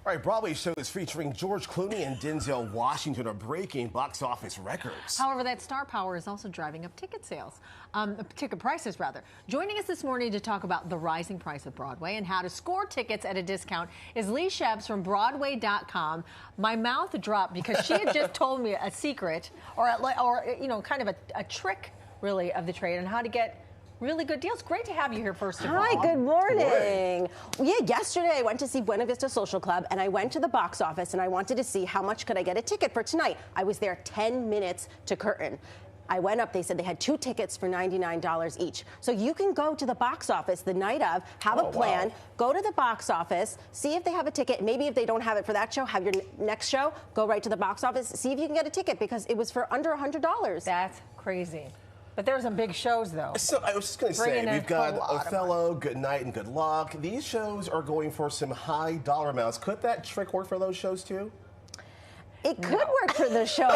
All right, Broadway shows featuring George Clooney and Denzel Washington are breaking box office records. However, that star power is also driving up ticket sales, ticket prices rather. Joining us this morning to talk about the rising price of Broadway and how to score tickets at a discount is Leigh Scheps from Broadway.com. My mouth dropped because she had just told me a secret, or you know, kind of a trick, really, of the trade on how to get really good deals. Great to have you here, first of all. Hi, good morning. Yeah, yesterday I went to see Buena Vista Social Club, and I went to the box office, and I wanted to see how much could I get a ticket for tonight. I was there 10 minutes to curtain. I went up, they said they had 2 tickets for $99 each. So you can go to the box office the night of, have a plan, go to the box office, see if they have a ticket. Maybe if they don't have it for that show, have your next show, go right to the box office, see if you can get a ticket, because it was for under $100. That's crazy. But there's some big shows, though. So I was just going to say, we've got Othello, Good Night, and Good Luck. These shows are going for some high dollar amounts. Could that trick work for those shows, too? It could work for the shows.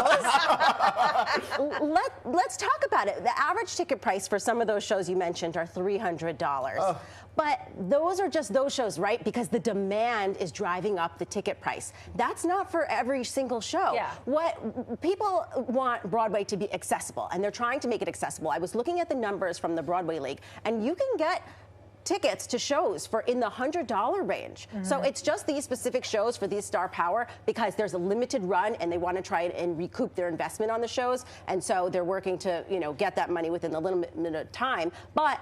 Let's talk about it. The average ticket price for some of those shows you mentioned are $300. But those are just those shows, right? Because the demand is driving up the ticket price. That's not for every single show. Yeah. What people want Broadway to be accessible, and they're trying to make it accessible. I was looking at the numbers from the Broadway League, and you can get tickets to shows for in the $100 range. So it's just these specific shows for these star power because there's a limited run and they want to try and recoup their investment on the shows. And so they're working to, you know, get that money within the limited time. But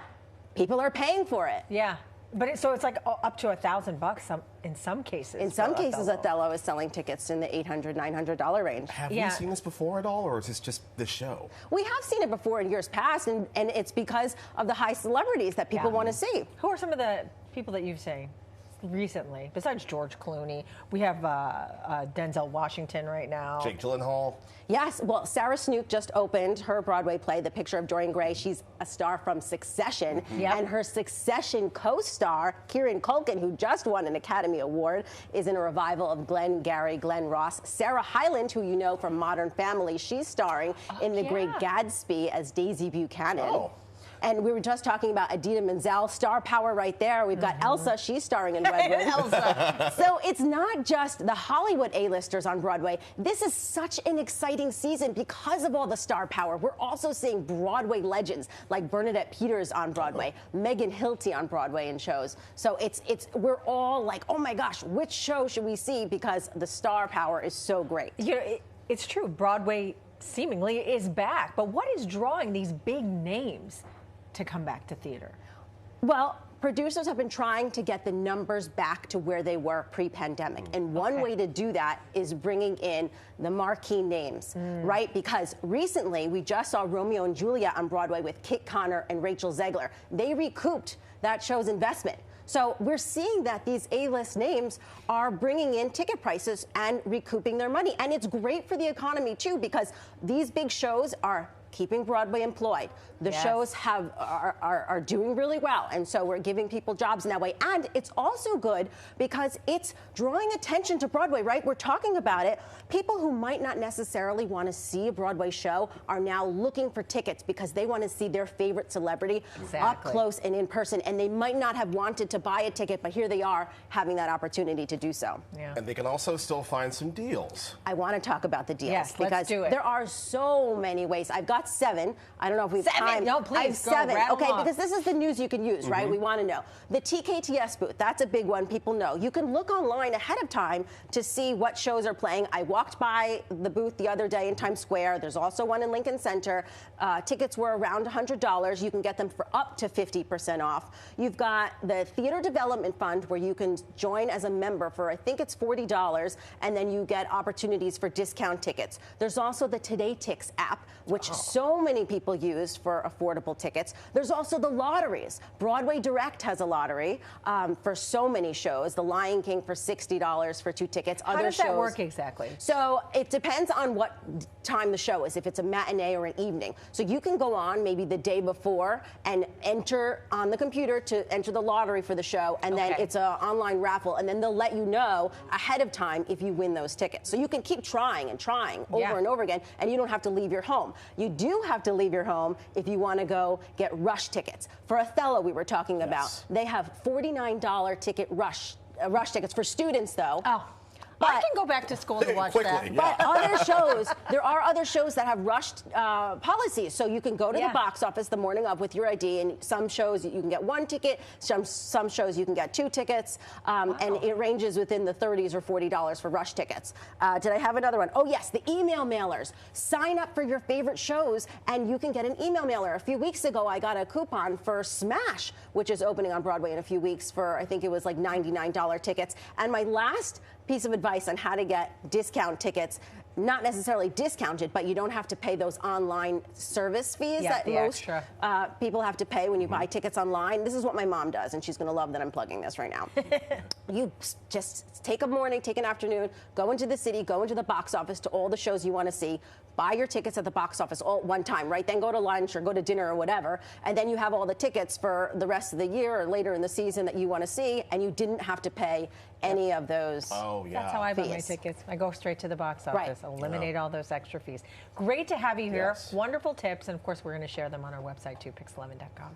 people are paying for it. Yeah. But so it's like up to $1,000 in some cases. In some cases, Othello is selling tickets in the $800, $900 range. Have we seen this before at all, or is this just the show? We have seen it before in years past, and it's because of the high celebrities that people want to see. Who are some of the people that you've seen recently, besides George Clooney? We have Denzel Washington right now. Jake Gyllenhaal. Yes, well, Sarah Snook just opened her Broadway play, The Picture of Dorian Gray. She's a star from Succession, and her Succession co-star, Kieran Culkin, who just won an Academy Award, is in a revival of Glenn Ross. Sarah Hyland, who you know from Modern Family, she's starring in The Great Gatsby as Daisy Buchanan. And we were just talking about Idina Menzel, star power right there. We've got Elsa, she's starring in Redwood. So it's not just the Hollywood A-listers on Broadway. This is such an exciting season because of all the star power. We're also seeing Broadway legends like Bernadette Peters on Broadway, Megan Hilty on Broadway in shows. So we're all like, oh my gosh, which show should we see? Because the star power is so great. You know, it's true. Broadway seemingly is back. But what is drawing these big names to come back to theater? Well, producers have been trying to get the numbers back to where they were pre-pandemic. And one way to do that is bringing in the marquee names, right? Because recently we just saw Romeo and Juliet on Broadway with Kit Connor and Rachel Zegler. They recouped that show's investment. So we're seeing that these A-list names are bringing in ticket prices and recouping their money. And it's great for the economy, too, because these big shows are keeping Broadway employed. The shows are doing really well, and so we're giving people jobs in that way. And it's also good because it's drawing attention to Broadway, right? We're talking about it. People who might not necessarily want to see a Broadway show are now looking for tickets because they want to see their favorite celebrity up close and in person, and they might not have wanted to buy a ticket, but here they are having that opportunity to do so. And they can also still find some deals. I want to talk about the deals because let's do it. There are so many ways. I've got 7. I don't know if we've time. No, please, I have 7. Okay, off. because this is the news you can use, right? We want to know. The TKTS booth, that's a big one people know. You can look online ahead of time to see what shows are playing. I walked by the booth the other day in Times Square. There's also one in Lincoln Center. Tickets were around $100. You can get them for up to 50% off. You've got the Theater Development Fund where you can join as a member for, I think it's $40, and then you get opportunities for discount tickets. There's also the Today Tix app, which so many people use for affordable tickets. There's also the lotteries. Broadway Direct has a lottery for so many shows. The Lion King for $60 for 2 tickets. How does that work exactly? So it depends on what time the show is, if it's a matinee or an evening. So you can go on maybe the day before and enter on the computer to enter the lottery for the show, and then it's an online raffle, and then they'll let you know ahead of time if you win those tickets. So you can keep trying and trying over and over again, and you don't have to leave your home. You do have to leave your home if you want to go get rush tickets. For Othello, we were talking about, they have $49 ticket rush Rush tickets for students, though. Oh. But, I can go back to school to watch that. Yeah. But other shows, there are other shows that have rushed policies. So you can go to the box office the morning of with your ID, and some shows you can get 1 ticket, some shows you can get 2 tickets, and it ranges within the $30s or $40 for rush tickets. Did I have another one? Oh, yes, the email mailers. Sign up for your favorite shows, and you can get an email mailer. A few weeks ago, I got a coupon for Smash, which is opening on Broadway in a few weeks for, I think it was like $99 tickets. And my last piece of advice on how to get discount tickets, not necessarily discounted, but you don't have to pay those online service fees that most people have to pay when you buy tickets online. This is what my mom does, and she's going to love that I'm plugging this right now. You just take a morning, take an afternoon, go into the city, go into the box office to all the shows you want to see, buy your tickets at the box office all at one time, right? Then go to lunch or go to dinner or whatever, and then you have all the tickets for the rest of the year or later in the season that you want to see, and you didn't have to pay any of those. Oh, yeah. That's how I buy my tickets. I go straight to the box office, eliminate all those extra fees. Great to have you here. Wonderful tips, and of course, we're going to share them on our website too, PIX11.com.